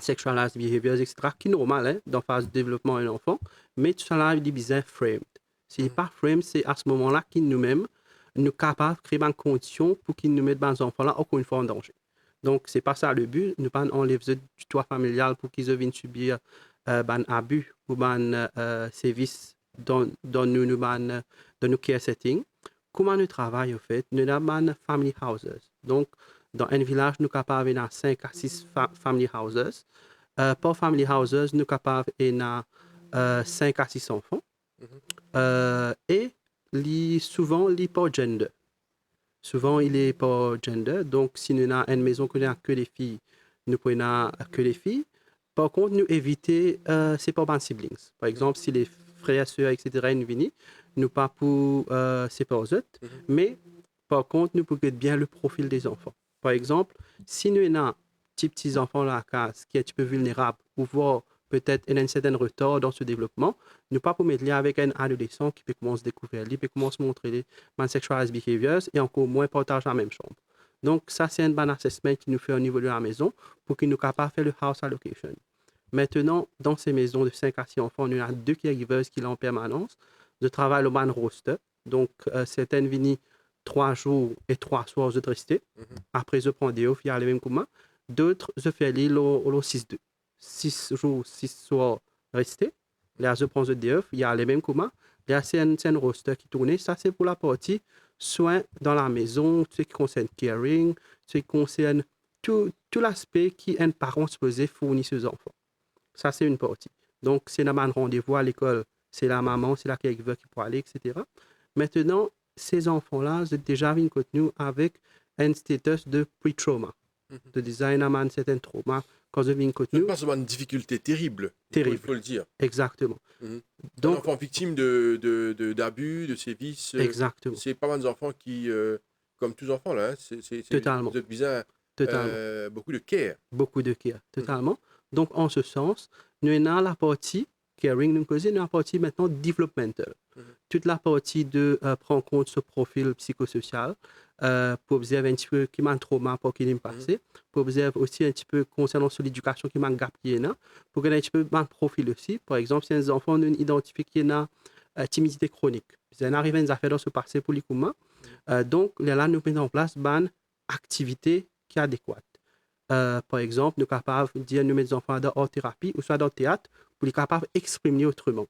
sexualized behaviors, etc., qui est normal hein, dans la phase de développement d'un enfant, mais tout ça là, il est bien framed. Si n'est pas framed, c'est à ce moment-là que nous-mêmes, nous sommes capables de créer une condition pour qu'ils nous mettent les enfants-là encore une fois en danger. Donc, ce n'est pas ça le but. Nous ne enlève du toit familial pour qu'ils viennent subir un abus ou un service dans nos care settings. Comment nous travaillons, en fait? Nous avons family houses. Donc, dans un village, nous sommes capables de 5 à 6 family houses. Par family houses, nous sommes capables de 5 à 6 enfants. Et souvent, il n'est pas gender. Souvent, il n'est pas gender. Donc, si nous avons une maison où il n'y a que les filles, nous prenons que les filles. Par contre, nous évitons c'est pas les siblings. Par exemple, si les frères, sœurs, etc., nous viennent, nous pas pour c'est pas eux. Mais par contre, nous pouvons bien le profil des enfants. Par exemple, si nous avons petits enfants à la case qui est un petit peu vulnérable ou voir peut-être un certain retard dans ce développement, nous pas pour mettre lien avec un adolescent qui peut commencer à découvrir, qui peut commencer à montrer les sexualized behaviors et encore moins partager la même chambre. Donc, ça, c'est un bon assessment qui nous fait au niveau de la maison pour qu'il nous capable de faire le house allocation. Maintenant, dans ces maisons de 5 à 6 enfants, nous avons 2 caregivers qui sont en permanence. Je travaille le ban roster. Donc, certaines viennent 3 jours et 3 soirs de rester. Après, je prends des off, il y a les mêmes comme moi. D'autres, je fais l'île au 6-2. 6 jours, 6 soirs restés. Là, je prends le DF, il y a les mêmes communs. Là, c'est un roster qui tourne. Ça, c'est pour la partie soins dans la maison, ce qui concerne caring, ce qui concerne tout l'aspect qu'un parent supposé fournir aux enfants. Ça, c'est une partie. Donc, c'est un rendez-vous à l'école, c'est la maman, c'est la caregiver qui peut aller, etc. Maintenant, ces enfants-là, j'ai déjà vu nous avec un status de pre-trauma, de design un certain trauma. Quand je viens Ce n'est pas seulement une difficulté terrible, il faut le dire. Exactement. Un Donc, enfant victime d'abus, de sévices, exactement. c'est pas mal d'enfants qui, comme tous enfants, là, Totalement. vous êtes besoin beaucoup de care. Beaucoup de care, totalement. Donc, en ce sens, nous avons la partie caring, nous avons la partie maintenant developmental. Toute la partie de prendre en compte ce profil psychosocial, pour observer un petit peu qui m'a un trauma pour qu'il m'ait passé, pour observer aussi un petit peu concernant sur l'éducation qui m'a un gap qui est là, pour gagner un petit peu un profil aussi. Par exemple, si un enfant nous identifie qu'il a timidité chronique, il arrive à une affaire dans ce passé pour les coups, donc là, nous mettons en place une activité qui est adéquate. Par exemple, nous sommes capables de dire nous mettons les enfants dans la thérapie ou soit dans le théâtre pour les capables d'exprimer autrement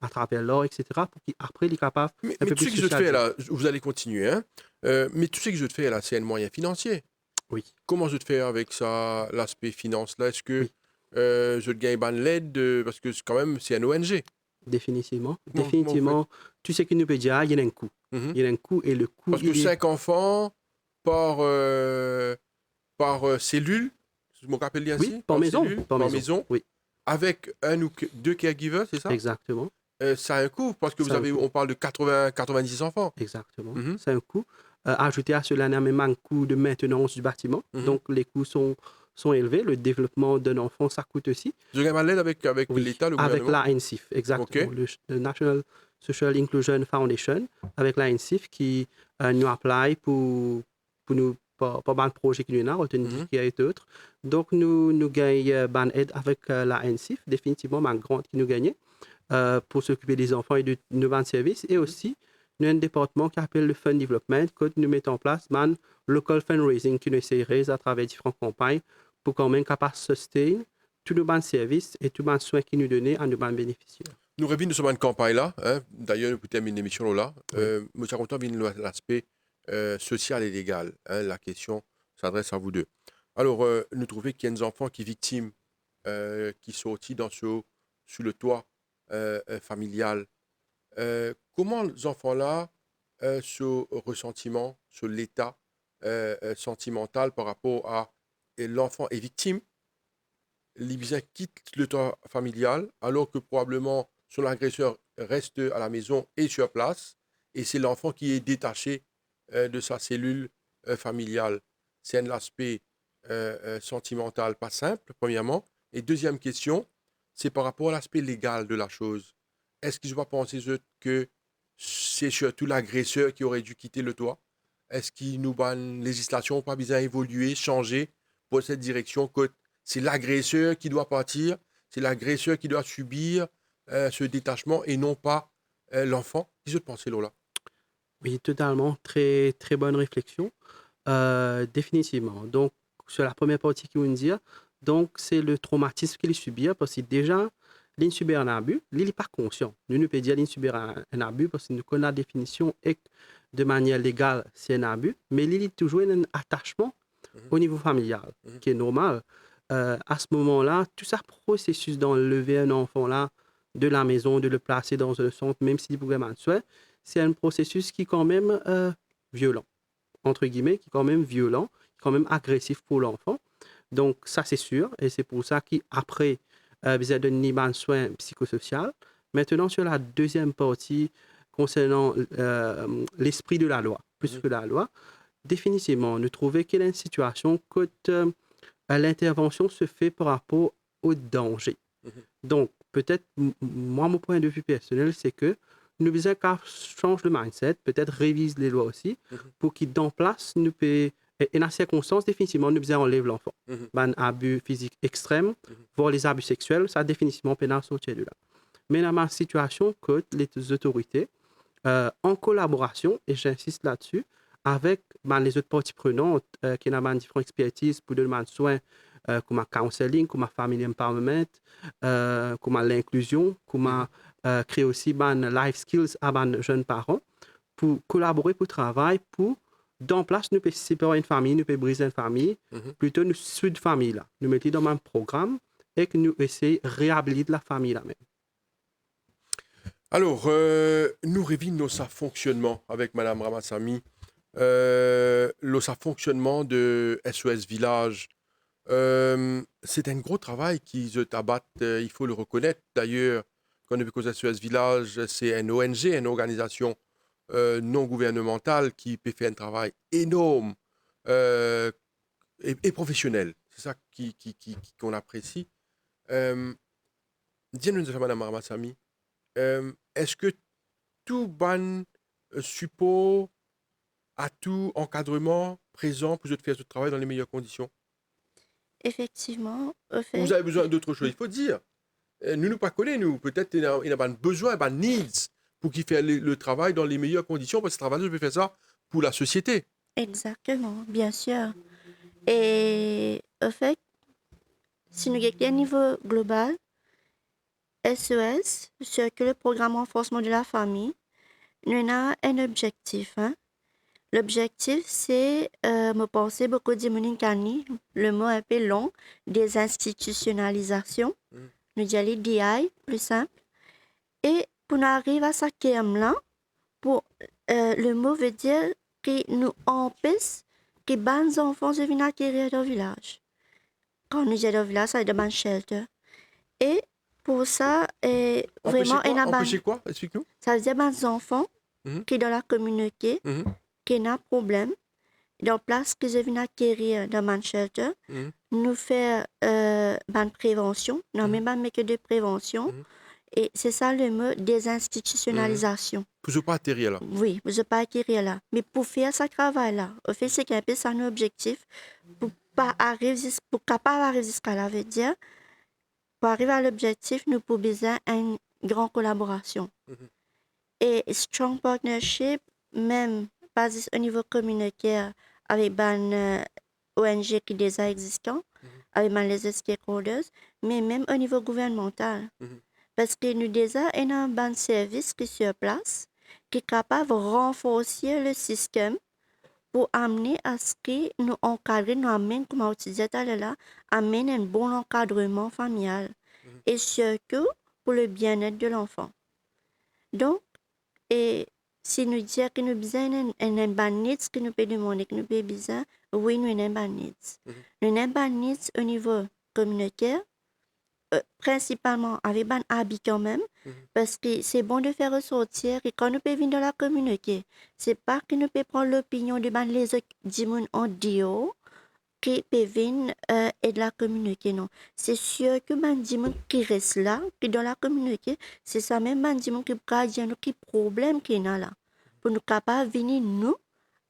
à travers l'art, etc. pour qu'après, les capables. Mais tout ce que je te fais là, vous allez continuer, hein? Mais tout ce que je te fais là, c'est un moyen financier. Oui. Comment je te fais avec ça, l'aspect finance là? Est-ce que je te gagne ban l'aide parce que quand même, c'est un ONG. Définitivement. Comment Définitivement. Tu sais qu'il nous peut dire, il y a un coût. Il y a un coût et le coût. Parce que 5 enfants par cellule, je me rappelle bien oui, par maison. Cellule, par maison. Oui. Avec un ou deux caregivers, c'est ça? Exactement. Ça a un coût parce que on parle de 90 enfants. Exactement. C'est un coût. Ajouter à cela, on a même un coût de maintenance du bâtiment. Donc, les coûts sont élevés. Le développement d'un enfant, ça coûte aussi. Vous avez mal l'aide avec l'État, le avec gouvernement? la NCIF, exactement. Okay. Le National Social Inclusion Foundation, avec la NCIF qui nous apply pour nous pas mal de projets qui nous ont retenu qui et d'autres. Donc, nous gagnons une aide avec la NCIF, définitivement, une grande qui nous gagne pour s'occuper des enfants et de nos services. Et aussi, nous avons un département qui s'appelle le Fund Development, que nous mettons en place, un local fundraising qui nous essaierait à travers différentes campagnes pour quand même capable de soutenir tous nos services et tous les soins qui nous donnent à nos bénéficiaires. Nous revenons sur une campagne là. Hein. D'ailleurs, nous terminons l'émission là. Nous sommes contents de l'aspect social et légal. Hein. La question s'adresse à vous deux. Alors, nous trouvons qu'il y a des enfants qui sont victimes, qui sont sortis sous le toit familial. Comment les enfants-là, ce ressentiment, sur l'état sentimental par rapport à l'enfant est victime, l'Ibizien quitte le toit familial alors que probablement son agresseur reste à la maison et sur place et c'est l'enfant qui est détaché de sa cellule familiale. C'est un aspect sentimental pas simple, premièrement. Et deuxième question, c'est par rapport à l'aspect légal de la chose. Est-ce qu'ils ne vont pas penser que c'est surtout l'agresseur qui aurait dû quitter le toit? Est-ce qu'il nous a une législation pas besoin d'évoluer, changer pour cette direction que c'est l'agresseur qui doit partir, c'est l'agresseur qui doit subir ce détachement et non pas l'enfant? Qu'est-ce que vous pensez, Lola? Oui, totalement. Très, très bonne réflexion. Définitivement. Donc, sur la première partie qui vous dire, donc c'est le traumatisme qu'il subit parce que déjà, il subit un abus, il n'est pas conscient. Nous ne pouvons dire qu'il subit un abus parce que nous connaissons la définition et de manière légale, c'est un abus, mais il y a toujours un attachement au niveau familial qui est normal. À ce moment-là, tout ça processus d'enlever un enfant-là de la maison, de le placer dans un centre, même s'il pourrait mal soin, c'est un processus qui est quand même violent, entre guillemets, qui est quand même violent, qui est quand même agressif pour l'enfant. Donc, ça, c'est sûr, et c'est pour ça qu'après, vous avez donné un soin psychosocial. Maintenant, sur la deuxième partie, concernant l'esprit de la loi, plus que la loi, définitivement, nous trouvons qu'il y a une situation que l'intervention se fait par rapport au danger. Donc, peut-être, moi, mon point de vue personnel, c'est que nous devons changer le mindset, peut-être réviser les lois aussi, pour qu'il dans place, nous peut, et dans ces circonstances, définitivement, nous devons enlever l'enfant. Un abus physique extrême, voire les abus sexuels, ça définitivement peut sortir de là. Mais dans ma situation, que les autorités, en collaboration, et j'insiste là-dessus, avec les autres parties prenantes qui ont différentes expertises pour donner soin comme counseling, comme family empowerment, comme l'inclusion, comme créer aussi des life skills à des jeunes parents pour collaborer pour travail pour dans place nous peut séparer une famille, nous peut briser une famille, plutôt nous suivre famille là, nous mettons dans un programme et que nous essayons de réhabiliter la famille là même. Alors, nous revenons sa fonctionnement avec Madame Ramassamy, sa fonctionnement de SOS Village. C'est un gros travail qui se tabatte, il faut le reconnaître. D'ailleurs, quand on veut SOS Village, c'est une ONG, une organisation non gouvernementale qui peut faire un travail énorme et professionnel. C'est ça qu'on apprécie. Dis-nous, Madame Ramassamy, est-ce que tout ban support à tout encadrement présent pour faire ce travail dans les meilleures conditions? Effectivement, au Ou fait, vous avez besoin d'autre chose? Il faut dire. Nous ne pas connaître, nous. Peut-être qu'il y a un besoin, un needs pour qu'il fasse le travail dans les meilleures conditions, parce que ce travail, je peux faire ça pour la société. exactement, bien sûr. Et au fait, si nous regardons au niveau global, SOS, c'est que le programme renforcement de la famille, nous avons un objectif. Hein? L'objectif, c'est, me penser beaucoup de Mouninkani, le mot un peu long, des institutionnalisations. Nous disons DI, plus simple. Et pour nous arriver à ce terme-là, le mot veut dire que nous empêche que les enfants se viennent acquérir dans le village. Quand nous disons dans le village, ça veut dire shelter. Et pour ça, vraiment, Empêcher quoi? Explique-nous. ça veut dire les enfants qui dans la communauté, qui ont un problème, dans place que je viens acquérir dans mon shelter, nous faire une prévention, non même pas mais que de prévention. Et c'est ça le mot désinstitutionnalisation. Pour ne pas atterrir là. Oui, pour ne pas acquérir là. Mais pour faire ce travail-là, au fait, c'est qu'un peu ça nos objectifs. Pour capable arriver jusqu'à là, veut dire, pour arriver à l'objectif, nous avons besoin d'une grande collaboration. Et strong partnership, même basé au niveau communautaire, avec une ONG qui est déjà existante, avec les stakeholders, mais même au niveau gouvernemental. Parce que nous déjà avons un bon service qui est sur place, qui est capable de renforcer le système pour amener à ce que nous encadrions, nous amène, comme on disait tout à l'heure, amène un bon encadrement familial. Et surtout pour le bien-être de l'enfant. Donc, et si nous disons que nous avons besoin d'un bon needs, que nous pouvons demander que nous avons besoin, oui, nous avons un bon needs. Nous avons un bon needs au niveau communautaire, principalement avec un habit quand même, parce que c'est bon de faire ressortir que quand nous pouvons venir dans la communauté, c'est pas que nous pouvons prendre l'opinion de les autres gens en dio qui peuvent venir et de la communauté, non. C'est sûr que les gens qui restent là, qui dans la communauté, c'est ça même les gens qui peuvent dire qui problème qui est là, pour nous capables de venir nous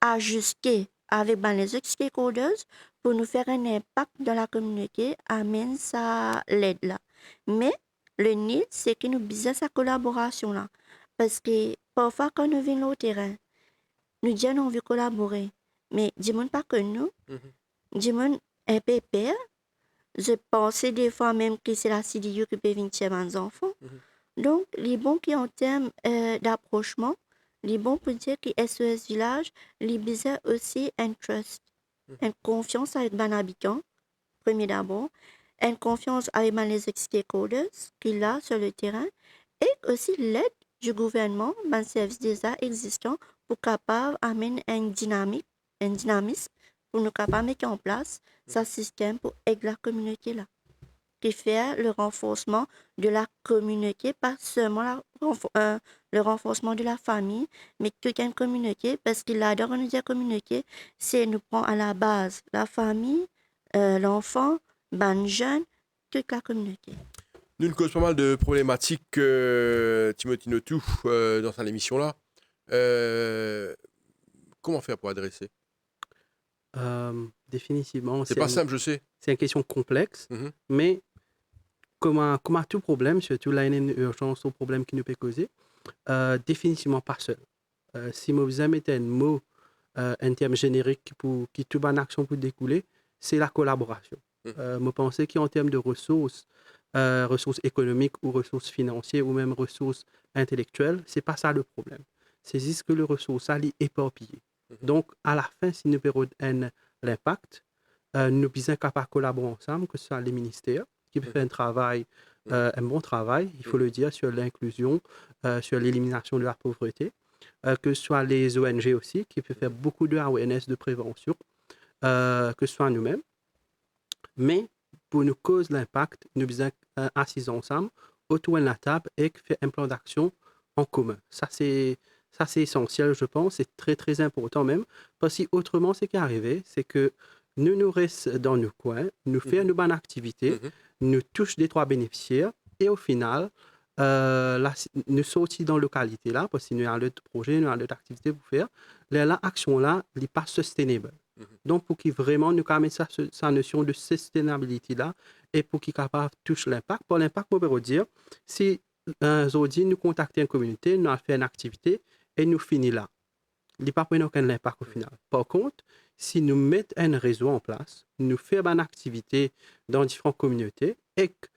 ajuster avec les autres stakeholders pour nous faire un impact dans la communauté, amène ça l'aide là. Mais le need, c'est que nous besoin cette collaboration là. Parce que parfois, quand nous venons au terrain, nous disons qu'on veut collaborer. Mais dis-moi pas que nous, dis-moi un peu peur. Je pensais des fois même que c'est la CDU qui peut venir chez mes enfants. Donc, les bons qui en termes d'approchement, les bons pour dire que SOS Village, les besoin aussi un trust, une confiance avec les habitants, premier d'abord, une confiance avec les stakeholders qui là sur le terrain, et aussi l'aide du gouvernement, les services déjà existants pour capable amener un dynamisme pour nous capable mettre en place ce système pour aider la communauté là, qui fait le renforcement de la communauté, pas seulement le renforcement de la famille, mais toute une communauté, parce que là, dans la communauté, c'est nous prend à la base la famille, l'enfant, les jeunes, toute la communauté. Nous nous cause pas mal de problématiques, Timothy Notou, dans cette émission-là. Comment faire pour adresser? Définitivement. C'est pas simple, je sais. C'est une question complexe, mais comme à tout problème, surtout là, il y a une urgence au problème qui nous peut causer, définitivement pas seul. Si vous mettez un mot, un terme générique qui tout bonne action pour découler, c'est la collaboration. Je pense qu'en termes de ressources, ressources économiques ou ressources financières ou même ressources intellectuelles, ce n'est pas ça le problème. C'est juste que les ressources sont éparpillées. Donc, à la fin, si nous perdons l'impact, nous sommes capables de collaborer ensemble, que ce soit les ministères, qui peuvent faire un bon travail, il faut le dire, sur l'inclusion, sur l'élimination de la pauvreté, que ce soit les ONG aussi, qui peuvent faire beaucoup de awareness, de prévention, que ce soit nous-mêmes. Mais pour nous causer l'impact, nous sommes assis ensemble, autour de la table et faire un plan d'action en commun. Ça, c'est essentiel, je pense. C'est très, très important même. Parce que autrement, ce qui est arrivé, c'est que nous restons dans nos coins, nous faisons une bonne activité, nous touchons des 3 bénéficiaires et au final, nous sortons dans la localité là, parce que nous avons d'autres projets, nous avons d'autres activités pour faire. L'action là n'est pas sustainable. Donc, pour qu'il vraiment nous mettre sa notion de sustainability là, et pour qu'il soit capable de toucher l'impact, pour l'impact, on peut dire, si aujourd'hui nous contactons une communauté, nous avons fait une activité et nous finissons là. Il n'y a pas aucun impact au final. Par contre, si nous mettons un réseau en place, nous faisons une activité dans différentes communautés et que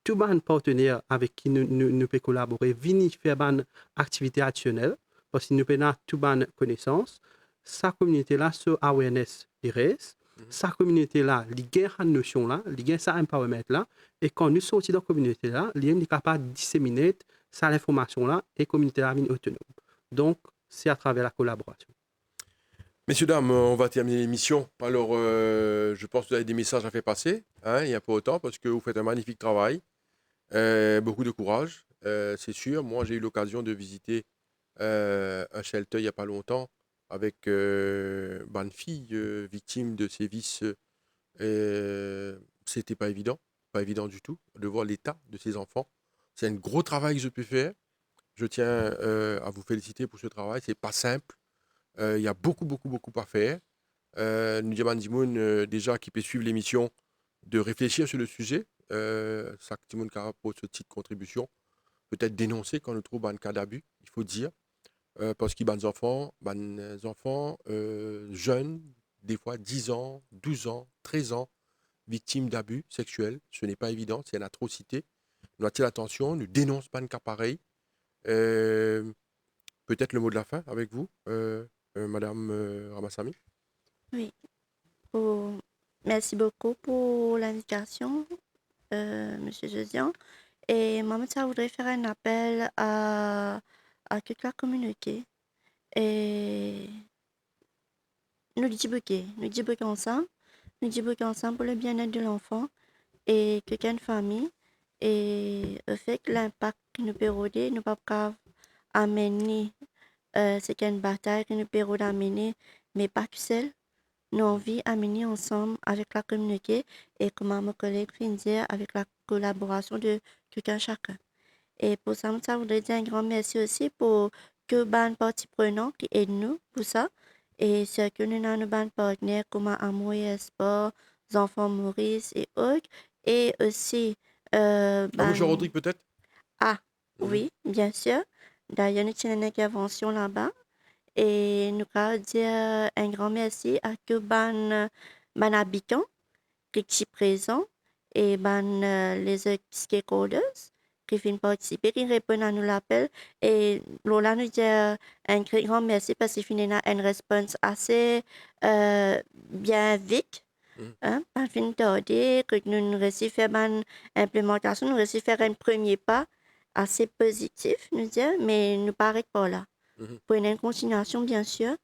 tous les partenaires avec qui nous pouvons collaborer viennent faire une activité additionnelle, parce que nous avons toutes les connaissances, sa communauté-là, ce awareness, il reste. Sa communauté-là, il gagne cette notion-là, il gagne ça empowerment-là, et quand nous sortons de la communauté-là, il est capable de disséminer cette information-là et la communauté-là est autonome. Donc, c'est à travers la collaboration. Messieurs, dames, on va terminer l'émission. Alors, je pense que vous avez des messages à faire passer, il n'y a pas autant, parce que vous faites un magnifique travail. Beaucoup de courage, c'est sûr. Moi, j'ai eu l'occasion de visiter un shelter il n'y a pas longtemps avec une fille victime de sévices. C'était pas évident du tout, de voir l'état de ces enfants. C'est un gros travail que je peux faire. Je tiens à vous féliciter pour ce travail. C'est pas simple. Il y a beaucoup à faire. Nous demandons Dimoun, déjà qui peut suivre l'émission, de réfléchir sur le sujet. Ça, Dimoun Kara pour ce type de contribution. Peut-être dénoncer quand on trouve un cas d'abus, il faut dire. Parce qu'il y a des enfants jeunes, des fois 10 ans, 12 ans, 13 ans, victimes d'abus sexuels. Ce n'est pas évident, c'est une atrocité. Nous attire l'attention, nous dénonçons pas un cas pareil. Peut-être le mot de la fin avec vous, Madame Ramassami. Oui. Merci beaucoup pour l'invitation, Monsieur Josian. Et moi, je voudrais faire un appel à toute la communauté. Et nous disons ensemble pour le bien-être de l'enfant et toute une famille. Et le fait que l'impact que nous peut rôder, nous ne pouvons pas amener, c'est une bataille que nous pouvons amener, mais pas que seul. Nous envie amener ensemble avec la communauté et comme mon collègue vient de dire, avec la collaboration de tout un chacun. Et pour ça, je voudrais dire un grand merci aussi pour que les parties prenantes qui aident nous pour ça. Et c'est que nous avons des partenaires comme Amour et Espoir, Enfants Maurice et autres. Et aussi... Monsieur Rodrigue, peut-être. Ah, oui, bien sûr. D'ailleurs, nous avons une intervention là-bas. Et nous voulons dire un grand merci à tous les habitants qui sont présents et les stakeholders qui viennent participer, qui répondent à nous l'appel. Et Lola nous dit un grand merci parce qu'il y a une réponse assez bien vite. Pas fin tarder, que nous réussissons à faire une implémentation, nous réussissons à faire un premier pas assez positif, nous dire, mais nous ne pas là. Pour une continuation, bien sûr.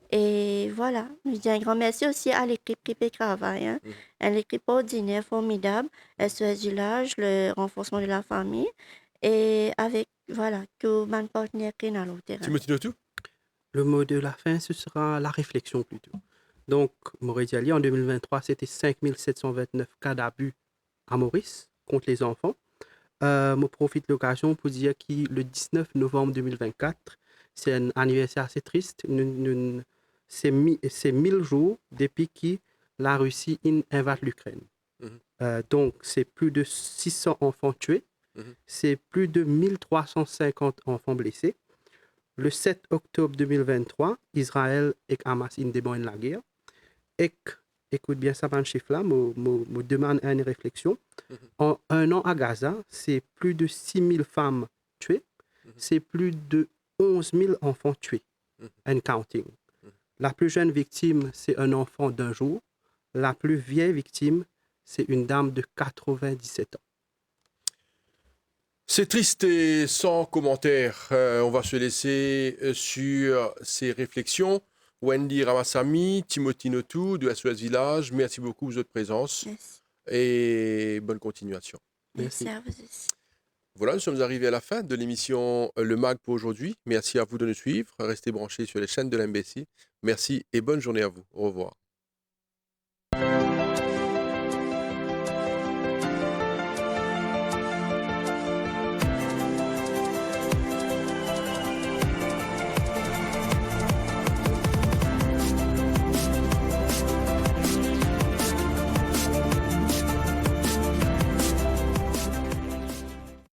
Et voilà, je dis un grand merci aussi à l'équipe qui peut travailler. L'équipe ordinaire formidable, SOS Village, le renforcement de la famille. Et avec, voilà, tous mes partenaires qui sont dans le terrain. Timothy Notou. Le mot de la fin, ce sera la réflexion plutôt. Donc, Maurice Diali, en 2023, c'était 5729 cas d'abus à Maurice contre les enfants. Je profite de l'occasion pour dire que le 19 novembre 2024, c'est un anniversaire assez triste. C'est 1000 jours depuis que la Russie invade l'Ukraine. Donc, c'est plus de 600 enfants tués. C'est plus de 1350 enfants blessés. Le 7 octobre 2023, Israël et Hamas démarrent la guerre. Et écoute bien ça, mon chef là, me demande une réflexion. Mhm. En un an à Gaza, c'est plus de 6 000 femmes tuées, Mhm. c'est plus de 11 000 enfants tués, Mhm. and counting. Mhm. La plus jeune victime, c'est un enfant d'1 jour. La plus vieille victime, c'est une dame de 97 ans. C'est triste et sans commentaire. On va se laisser sur ces réflexions. Wendy Ramassamy, Timothy Notou de SOS Village, merci beaucoup de votre présence Merci. et bonne continuation. Merci Merci. à vous aussi. Voilà, nous sommes arrivés à la fin de l'émission Le MAG pour aujourd'hui. Merci à vous de nous suivre. Restez branchés sur les chaînes de l'MBC. Merci et bonne journée à vous. Au revoir.